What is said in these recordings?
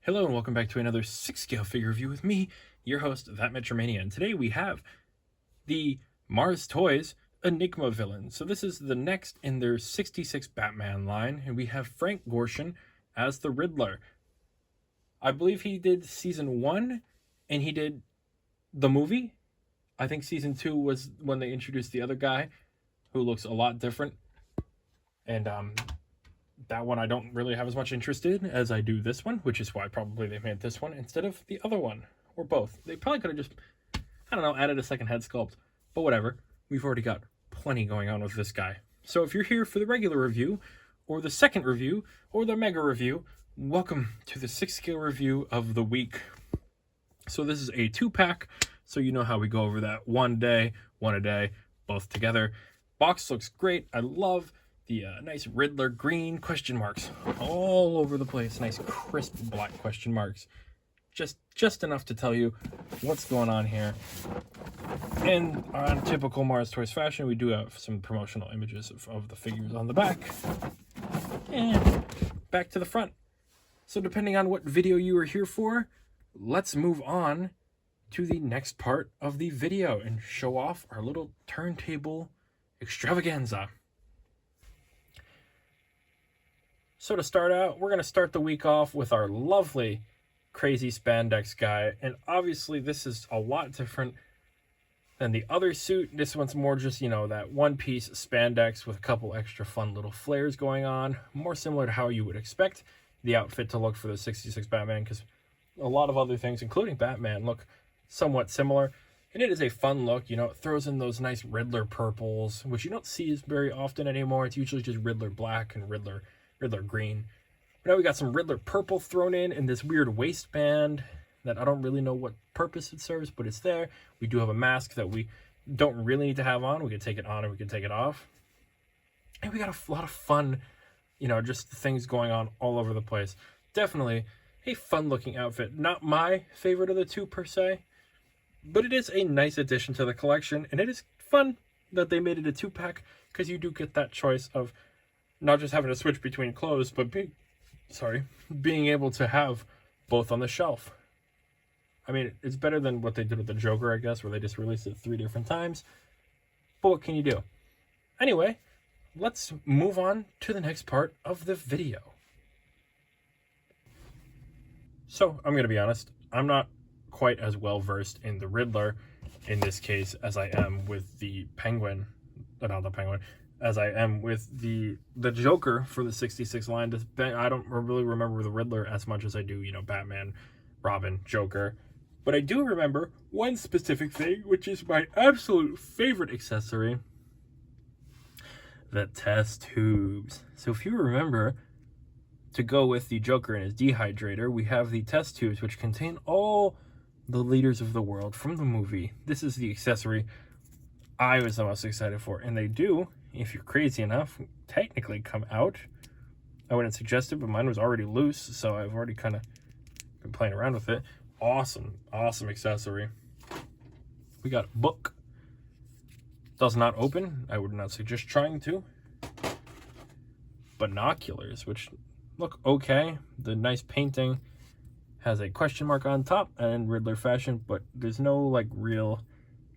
Hello and welcome back to another 6-scale figure review with me, your host, Mania. And today we have the Mars Toys Enigma villain. So this is the next in their 66 Batman line, and we have Frank Gorshin as the Riddler. I believe he did season 1, and he did the movie. I think season 2 was when they introduced the other guy, who looks a lot different. And that one I don't really have as much interest in as I do this one, which is why probably they made this one instead of the other one, or both. They probably could have just, I don't know, added a second head sculpt, but whatever. We've already got plenty going on with this guy. So if you're here for the regular review, or the second review, or the mega review, welcome to the 6-scale review of the week. So this is a 2-pack, so you know how we go over that one a day, both together. Box looks great. I love the nice Riddler green question marks all over the place. Nice crisp black question marks. Just enough to tell you what's going on here. And on typical Mars Toys fashion, we do have some promotional images of the figures on the back. And back to the front. So depending on what video you are here for, let's move on to the next part of the video and show off our little turntable extravaganza. So to start out, we're going to start the week off with our lovely crazy spandex guy. And obviously this is a lot different than the other suit. This one's more just, you know, that one-piece spandex with a couple extra fun little flares going on. More similar to how you would expect the outfit to look for the 66 Batman, because a lot of other things, including Batman, look somewhat similar. And it is a fun look. You know, it throws in those nice Riddler purples, which you don't see very often anymore. It's usually just Riddler black and Riddler green. But now we got some Riddler purple thrown in this weird waistband that I don't really know what purpose it serves, but it's there. We do have a mask that we don't really need to have on. We can take it on and we can take it off. And we got a lot of fun, you know, just things going on all over the place. Definitely a fun looking outfit. Not my favorite of the two per se, but it is a nice addition to the collection. And it is fun that they made it a 2-pack, because you do get that choice of not just having to switch between clothes, but being able to have both on the shelf. I mean, it's better than what they did with the Joker, I guess, where they just released it 3 different times. But what can you do? Anyway, let's move on to the next part of the video. So, I'm going to be honest, I'm not quite as well versed in the Riddler in this case as I am with the Penguin, as I am with the Joker for the 66 line. I don't really remember the Riddler as much as I do, you know, Batman, Robin, Joker. But I do remember one specific thing, which is my absolute favorite accessory: the test tubes. So if you remember, to go with the Joker and his dehydrator, we have the test tubes, which contain all the leaders of the world from the movie. This is the accessory I was the most excited for, and they do, if you're crazy enough, technically come out. I wouldn't suggest it, but mine was already loose, so I've already kind of been playing around with it. Awesome accessory. We got a book. Does not open. I would not suggest trying to. Binoculars, which look okay. The nice painting has a question mark on top and Riddler fashion, but there's no like real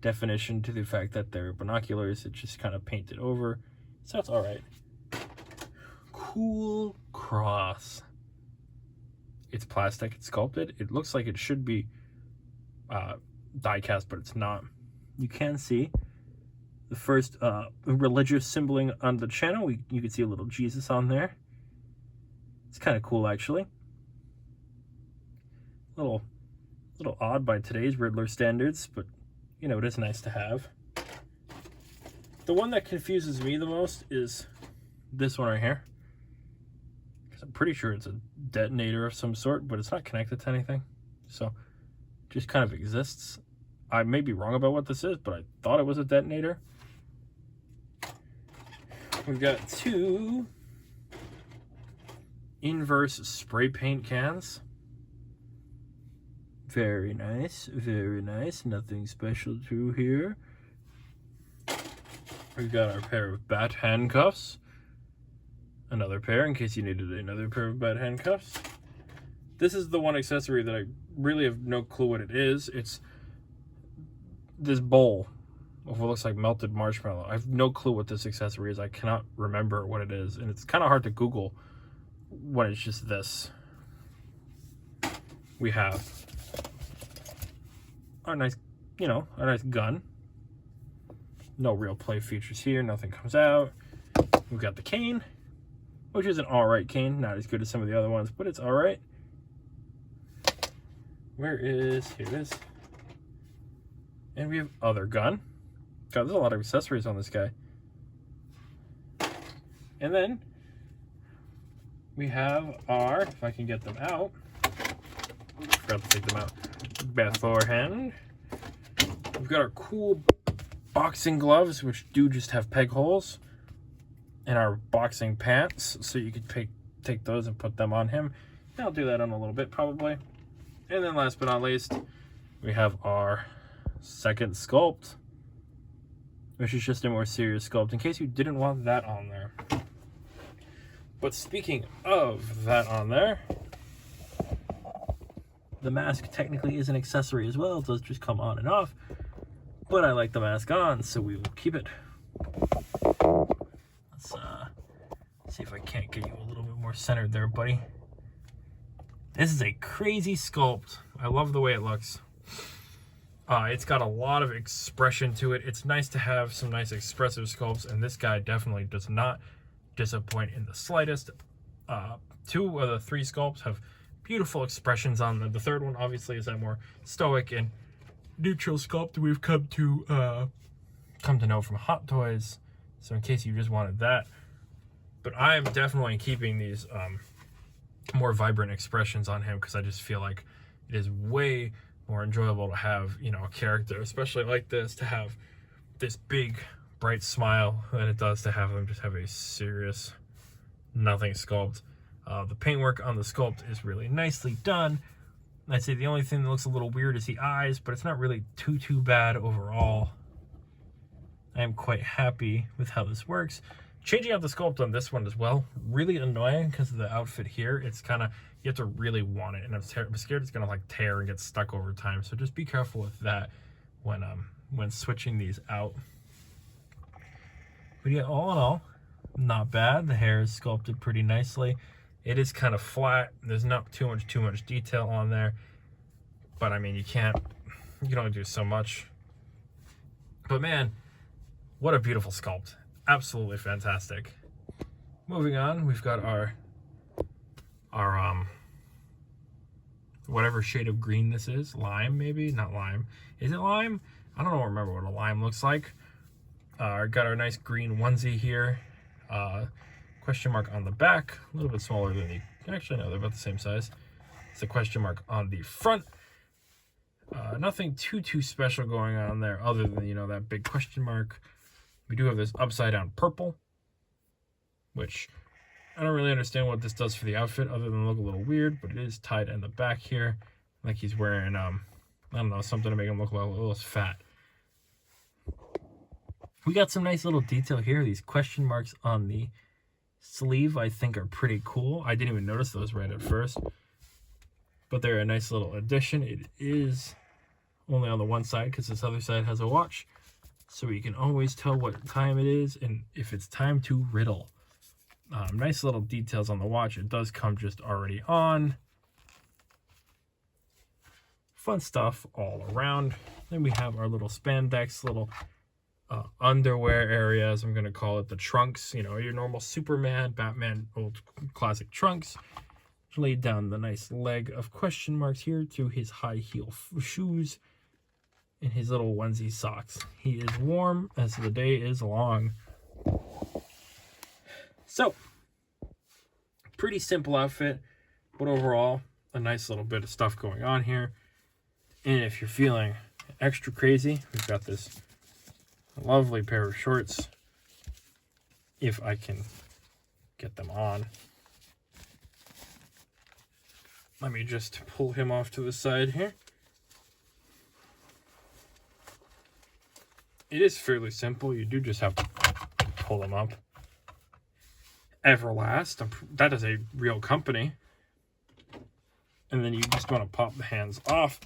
definition to the fact that they're binoculars. It's just kind of painted over, so it's all right. Cool cross. It's plastic, it's sculpted. It looks like it should be die cast, but it's not. You can see the first religious symboling on the channel. You can see a little Jesus on there. It's kind of cool, actually. Little odd by today's Riddler standards, but you know, it is nice to have. The one that confuses me the most is this one right here, because I'm pretty sure it's a detonator of some sort, but it's not connected to anything, so it just kind of exists. I may be wrong about what this is, but I thought it was a detonator. We've got 2 inverse spray paint cans. Very nice, very nice. Nothing special to here. We've got our pair of bat handcuffs. Another pair in case you needed another pair of bat handcuffs. This is the one accessory that I really have no clue what it is. It's this bowl of what looks like melted marshmallow. I have no clue what this accessory is. I cannot remember what it is. And it's kind of hard to Google when it's just this. We have our nice, our nice gun. No real play features here. Nothing comes out. We've got the cane, which is an alright cane. Not as good as some of the other ones, but it's alright. Here it is. And we have other gun. God, there's a lot of accessories on this guy. And then we have our, if I can get them out, forgot to take them out beforehand. We've got our cool boxing gloves, which do just have peg holes, and our boxing pants, so you could take those and put them on him. And I'll do that in a little bit, probably. And then last but not least, we have our second sculpt, which is just a more serious sculpt, in case you didn't want that on there. But speaking of that on there, the mask technically is an accessory as well. It does just come on and off, but I like the mask on, so we will keep it. Let's see if I can't get you a little bit more centered there, buddy. This is a crazy sculpt. I love the way it looks. It's got a lot of expression to it. It's nice to have some nice expressive sculpts, and this guy definitely does not disappoint in the slightest. 2 of the 3 sculpts have beautiful expressions on them. The third one obviously is that more stoic and neutral sculpt we've come to know from Hot Toys. So in case you just wanted that, but I'm definitely keeping these more vibrant expressions on him, because I just feel like it is way more enjoyable to have, a character, especially like this, to have this big bright smile than it does to have them just have a serious nothing sculpt. The paintwork on the sculpt is really nicely done. I'd say the only thing that looks a little weird is the eyes, but it's not really too bad overall. I am quite happy with how this works. Changing out the sculpt on this one as well, really annoying because of the outfit here. It's kind of, you have to really want it, and I'm scared it's gonna like tear and get stuck over time. So just be careful with that when switching these out. But yeah, all in all, not bad. The hair is sculpted pretty nicely. It is kind of flat. There's not too much detail on there, but I mean, you can only do so much. But man, what a beautiful sculpt. Absolutely fantastic. Moving on, we've got our whatever shade of green this is. Lime, maybe? Not lime. Is it lime? I don't remember what a lime looks like. Got our nice green onesie here. Question mark on the back. A little bit smaller than the... Actually, no, they're about the same size. It's a question mark on the front. Nothing too special going on there other than, that big question mark. We do have this upside down purple, which I don't really understand what this does for the outfit other than look a little weird, but it is tied in the back here. Like he's wearing, I don't know, something to make him look a little fat. We got some nice little detail here. These question marks on the sleeve, I think, are pretty cool. I didn't even notice those right at first, but they're a nice little addition. It is only on the one side because this other side has a watch, so you can always tell what time it is and if it's time to riddle. Nice little details on the watch. It does come just already on. Fun stuff all around. Then we have our little spandex, little underwear area, as I'm going to call it, the trunks. Your normal Superman, Batman, old classic trunks. Laid down the nice leg of question marks here to his high heel shoes and his little onesie socks. He is warm as the day is long. So, pretty simple outfit, but overall, a nice little bit of stuff going on here. And if you're feeling extra crazy, we've got this lovely pair of shorts, if I can get them on. Let me just pull him off to the side here. It is fairly simple. You do just have to pull them up. Everlast, that is a real company. And then you just want to pop the hands off,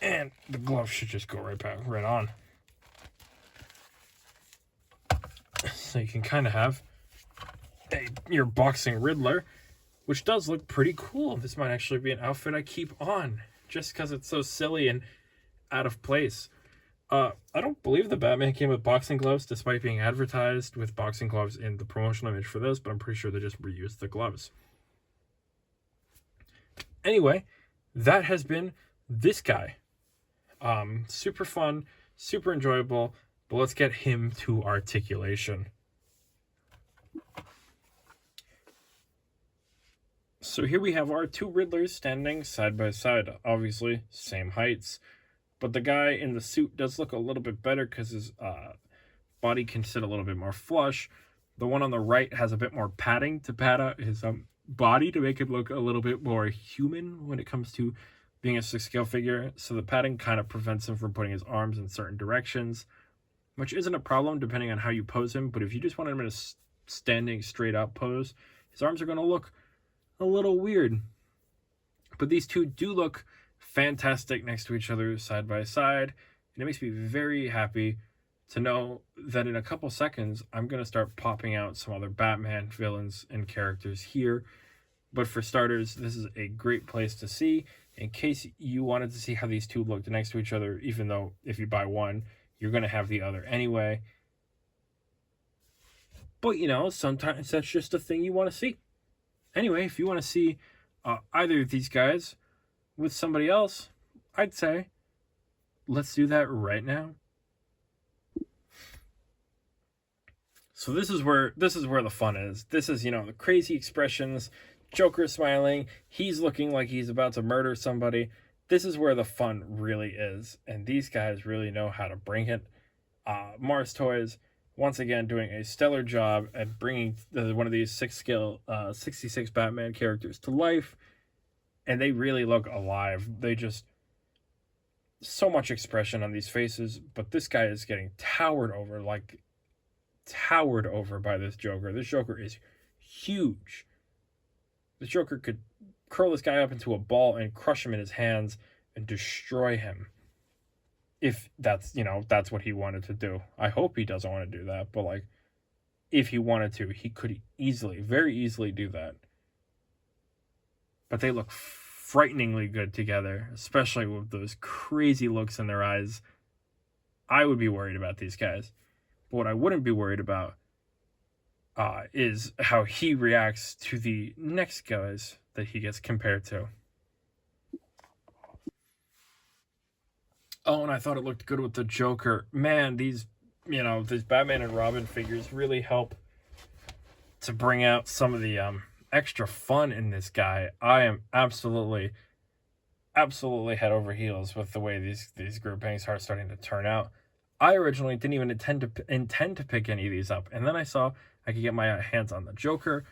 and the glove should just go right on. So you can kind of have your boxing Riddler, which does look pretty cool. This might actually be an outfit I keep on, just because it's so silly and out of place. I don't believe the Batman came with boxing gloves, despite being advertised with boxing gloves in the promotional image for this, but I'm pretty sure they just reused the gloves. Anyway, that has been this guy. Super fun, super enjoyable, but let's get him to articulation. So here we have our two Riddlers standing side by side, obviously same heights, but the guy in the suit does look a little bit better because his body can sit a little bit more flush. The one on the right has a bit more padding to pad out his body to make it look a little bit more human when it comes to being a 6-scale figure. So the padding kind of prevents him from putting his arms in certain directions, which isn't a problem depending on how you pose him. But if you just want him in a standing straight up pose, his arms are going to look a little weird. But these two do look fantastic next to each other side by side, and it makes me very happy to know that in a couple seconds I'm going to start popping out some other Batman villains and characters here. But for starters, this is a great place to see in case you wanted to see how these two looked next to each other, even though if you buy one you're going to have the other anyway. But you know, sometimes that's just a thing you want to see. Anyway, if you want to see either of these guys with somebody else, I'd say let's do that right now. So this is where the fun is. This is, you know, the crazy expressions, Joker smiling, he's looking like he's about to murder somebody. This is where the fun really is, and these guys really know how to bring it. Mars Toys, once again, doing a stellar job at bringing one of these 6-scale 66 Batman characters to life. And they really look alive. They just... so much expression on these faces. But this guy is getting towered over by this Joker. This Joker is huge. This Joker could curl this guy up into a ball and crush him in his hands and destroy him. If that's, you know, that's what he wanted to do. I hope he doesn't want to do that. But, like, if he wanted to, he could easily, very easily do that. But they look frighteningly good together, especially with those crazy looks in their eyes. I would be worried about these guys. But what I wouldn't be worried about is how he reacts to the next guys that he gets compared to. Oh, and I thought it looked good with the Joker. Man, these Batman and Robin figures really help to bring out some of the extra fun in this guy. I am absolutely head over heels with the way these groupings are starting to turn out. I originally didn't even intend to pick any of these up, and then I saw I could get my hands on the Joker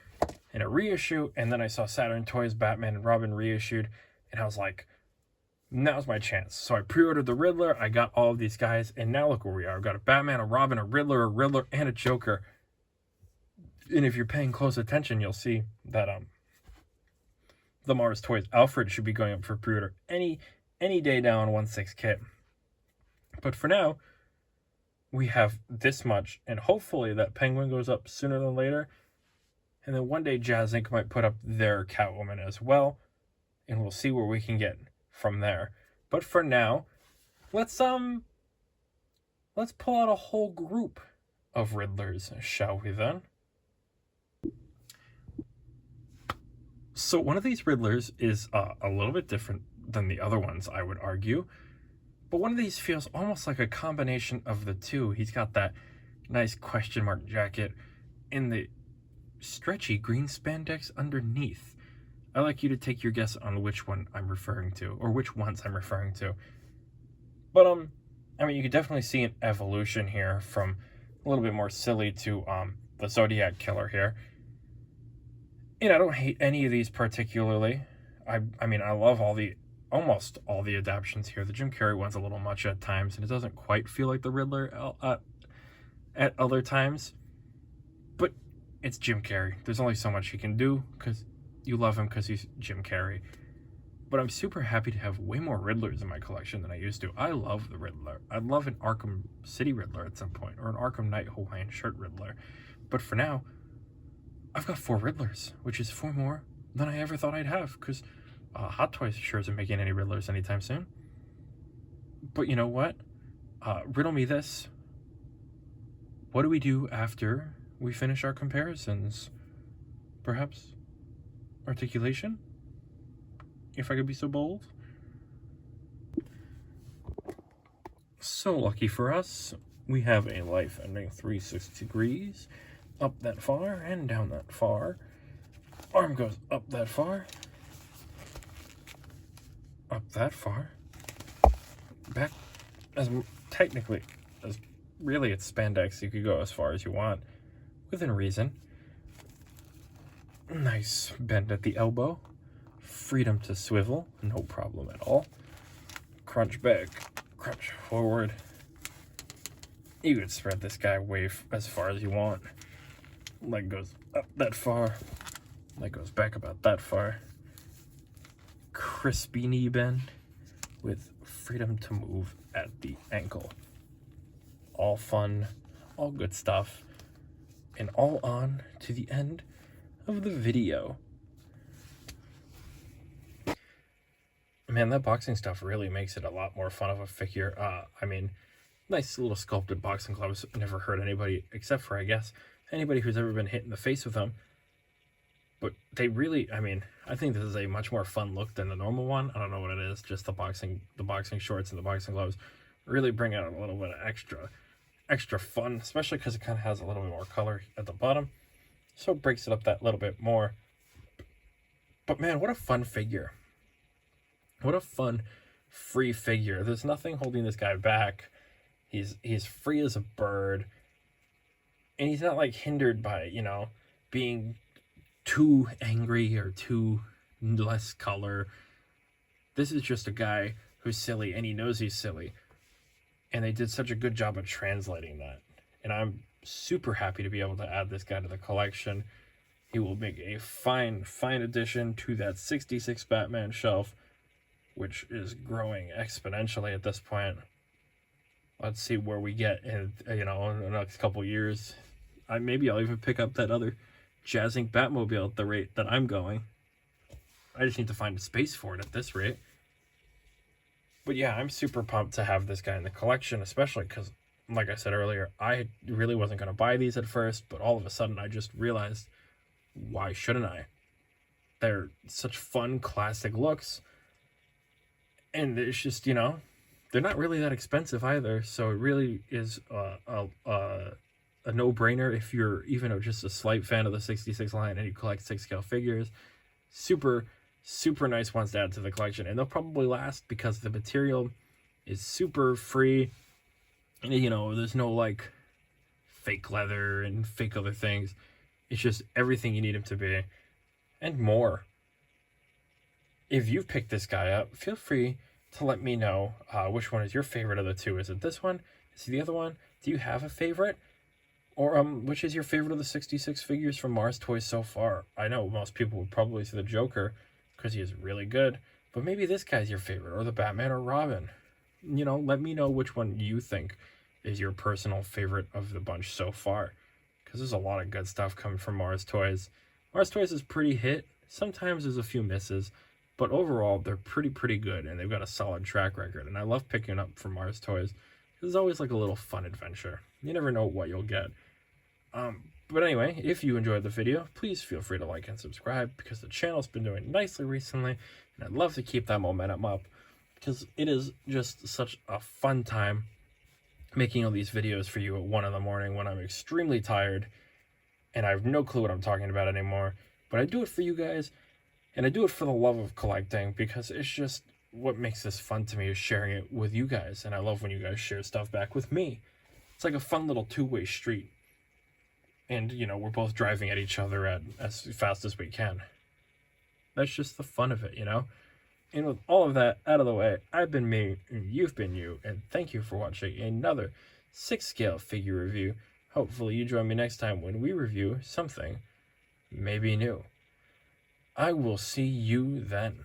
in a reissue, and then I saw Saturn Toys Batman and Robin reissued, and I was like, now's my chance. So I pre-ordered the Riddler, I got all of these guys, and now look where we are. We've got a Batman, a Robin, a Riddler, and a Joker. And if you're paying close attention, you'll see that the Mars Toys Alfred should be going up for pre-order any day now on 1/6 kit. But for now, we have this much, and hopefully that Penguin goes up sooner than later. And then one day Jazz Inc. might put up their Catwoman as well, and we'll see where we can get from there. But for now, let's pull out a whole group of Riddlers, shall we then? So one of these Riddlers is a little bit different than the other ones, I would argue. But one of these feels almost like a combination of the two. He's got that nice question mark jacket and the stretchy green spandex underneath. I'd like you to take your guess on which one I'm referring to, or which ones I'm referring to. But, I mean, you could definitely see an evolution here from a little bit more silly to the Zodiac Killer here. And I don't hate any of these particularly. I mean, I love almost all the adaptions here. The Jim Carrey one's a little much at times, and it doesn't quite feel like the Riddler at other times. But it's Jim Carrey. There's only so much he can do, because you love him because he's Jim Carrey. But I'm super happy to have way more Riddlers in my collection than I used to. I love the Riddler. I'd love an Arkham City Riddler at some point, or an Arkham Knight Hawaiian shirt Riddler. But for now, I've got 4 Riddlers, which is 4 more than I ever thought I'd have, because Hot Toys sure isn't making any Riddlers anytime soon. But you know what? Riddle me this. What do we do after we finish our comparisons? Perhaps articulation? If I could be so bold. So lucky for us, we have a life ending 360 degrees, up that far and down that far. Arm goes up that far, up that far, back as technically, as really it's spandex, you could go as far as you want, within reason. Nice bend at the elbow. Freedom to swivel, no problem at all. Crunch back, crunch forward. You could spread this guy way as far as you want. Leg goes up that far. Leg goes back about that far. Crispy knee bend with freedom to move at the ankle. All fun, all good stuff, and all on to the end of the video. Man, that boxing stuff really makes it a lot more fun of a figure. I mean, nice little sculpted boxing gloves never hurt anybody, except for, I guess, anybody who's ever been hit in the face with them. But they really, I mean, I think this is a much more fun look than the normal one. I don't know what it is, just the boxing shorts and the boxing gloves really bring out a little bit of extra fun, especially because it kind of has a little bit more color at the bottom. So it breaks it up that little bit more. But man, what a fun figure. What a fun, free figure. There's nothing holding this guy back. He's free as a bird. And he's not like hindered by, you know, being too angry or too less color. This is just a guy who's silly and he knows he's silly. And they did such a good job of translating that. And I'm super happy to be able to add this guy to the collection. He will make a fine addition to that 66 Batman shelf, which is growing exponentially at this point. Let's see where we get in, you know, in the next couple years. Maybe I'll even pick up that other jazzing Batmobile at the rate that I'm going. I just need to find a space for it at this rate. But yeah, I'm super pumped to have this guy in the collection, especially because, like I said earlier, I really wasn't going to buy these at first, but all of a sudden I just realized, why shouldn't I? They're such fun, classic looks. And it's just, you know, they're not really that expensive either, so it really is a no-brainer if you're even just a slight fan of the 66 line and you collect 6-scale figures. Super nice ones to add to the collection, and they'll probably last because the material is super free, and, you know, there's no, like, fake leather and fake other things. It's just everything you need them to be, and more. If you've picked this guy up, feel free to let me know which one is your favorite of the two. Is it this one? Is it the other one? Do you have a favorite? Or which is your favorite of the 66 figures from Mars Toys so far? I know most people would probably say the Joker because he is really good, but maybe this guy's your favorite, or the Batman or Robin. You know, let me know which one you think is your personal favorite of the bunch so far, because there's a lot of good stuff coming from Mars Toys. Mars Toys is pretty hit. Sometimes there's a few misses, but overall they're pretty good, and they've got a solid track record, and I love picking up from Mars Toys. It's always like a little fun adventure. You never know what you'll get. But anyway, if you enjoyed the video, please feel free to like and subscribe, because the channel's been doing nicely recently, and I'd love to keep that momentum up, because it is just such a fun time making all these videos for you at 1 in the morning when I'm extremely tired and I have no clue what I'm talking about anymore. But I do it for you guys, and I do it for the love of collecting, because it's just what makes this fun to me is sharing it with you guys, and I love when you guys share stuff back with me. It's like a fun little two-way street. And, you know, we're both driving at each other at as fast as we can. That's just the fun of it, you know? And with all of that out of the way, I've been me, and you've been you, and thank you for watching another 6-scale figure review. Hopefully you join me next time when we review something maybe new. I will see you then.